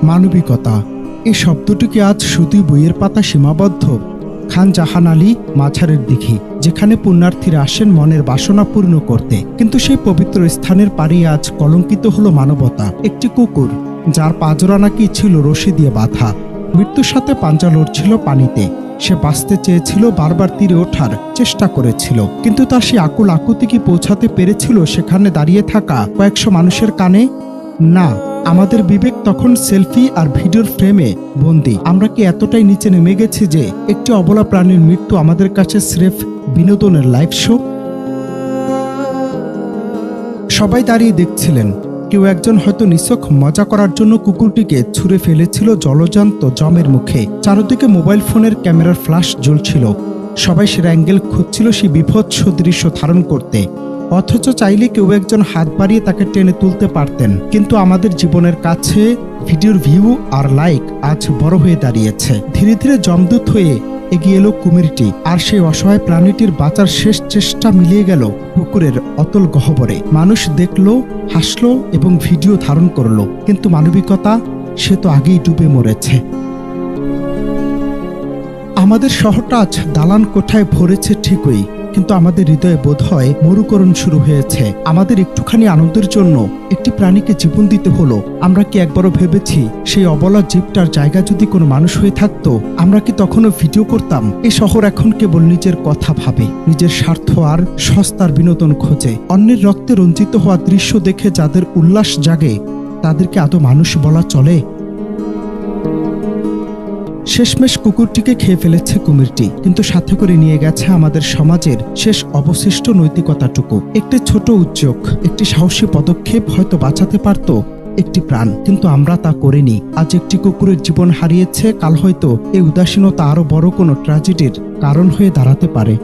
মানবিকতা, এই শব্দটিকে আজ শুধুই বইয়ের পাতা সীমাবদ্ধ? খান জাহান আলী মাঝারের দিঘি, যেখানে পুণ্যার্থীরা আসেন মনের বাসনা পূর্ণ করতে, কিন্তু সেই পবিত্র স্থানের পাড়ে আজ কলঙ্কিত হলো মানবতা। একটি কুকুর, যার পাজরা নাকি ছিল রশি দিয়ে বাঁধা, মৃত্যুর সাথে পাঞ্জা লড়ছিল পানিতে। সে বাঁচতে চেয়েছিল, বারবার তীরে ওঠার চেষ্টা করেছিল, কিন্তু তার সে আকুল আকুতি কি পৌঁছাতে পেরেছিল সেখানে দাঁড়িয়ে থাকা কয়েকশো মানুষের কানে? না, আমাদের বিবেক তখন সেলফি আর ভিডিওর ফ্রেমে বন্দী। আমরা কি এতটাই নিচে নেমে গেছি যে একটি অবলা প্রাণীর মৃত্যু আমাদের কাছে স্রেফ বিনোদনের লাইভ শো? সবাই দাঁড়িয়ে দেখছিলেন। কেউ একজন হয়তো নিছক মজা করার জন্য কুকুরটিকে ছুঁড়ে ফেলেছিল জলজান্ত জমের মুখে। চারদিকে মোবাইল ফোনের ক্যামেরার ফ্ল্যাশ জ্বলছিল। সবাই সেরা অ্যাঙ্গেল খুঁজছিল সেই বিভৎস দৃশ্য ধারণ করতে, অথচ চাইলে কেউ একজন হাত বাড়িয়ে তাকে টেনে তুলতে পারতেন। কিন্তু আমাদের জীবনের কাছে ভিডিওর ভিউ আর লাইক আজ বড় হয়ে দাঁড়িয়েছে। ধীরে ধীরে জমদূত হয়ে এগিয়ে এলো কুমিরটি, আর সেই অসহায় প্রাণীটির বাঁচার শেষ চেষ্টা মিলিয়ে গেল পুকুরের অতল গহ্বরে। মানুষ দেখলো, হাসলো এবং ভিডিও ধারণ করলো, কিন্তু মানবিকতা, সে তো আগেই ডুবে মরেছে। আমাদের শহরটা আজ দালান কোঠায় ভরেছে ঠিকই, কিন্তু আমাদের হৃদয়ে বোধ হয় মরুকরণ শুরু হয়েছে। আমাদের একটুখানি আনন্দের জন্য একটি প্রাণীকে জীবন দিতে হলো। আমরা কি একবারও ভেবেছি সেই অবলা জীবটার জায়গা যদি কোনো মানুষ হয়ে থাকতো, আমরা কি তখনও ভিডিও করতাম? এই শহর এখন কেবল নিজের কথা ভাবে, নিজের স্বার্থ আর সস্তার বিনোদন খোঁজে। অন্যের রক্তে রঞ্জিত হওয়া দৃশ্য দেখে যাদের উল্লাস জাগে, তাদেরকে আদৌ মানুষ বলা চলে? শেষমেশ কুকুরটিকে খেয়ে ফেলেছে কুমিরটি, কিন্তু সাথে করে নিয়ে গেছে আমাদের সমাজের শেষ অবশিষ্ট নৈতিকতাটুকু। একটি ছোট উদ্যোগ, একটি সাহসী পদক্ষেপ হয়তো বাঁচাতে পারত একটি প্রাণ, কিন্তু আমরা তা করিনি। আজ একটি কুকুরের জীবন হারিয়েছে, কাল হয়তো এই উদাসীনতা আরো বড় কোনো ট্র্যাজেডির কারণ হয়ে দাঁড়াতে পারে।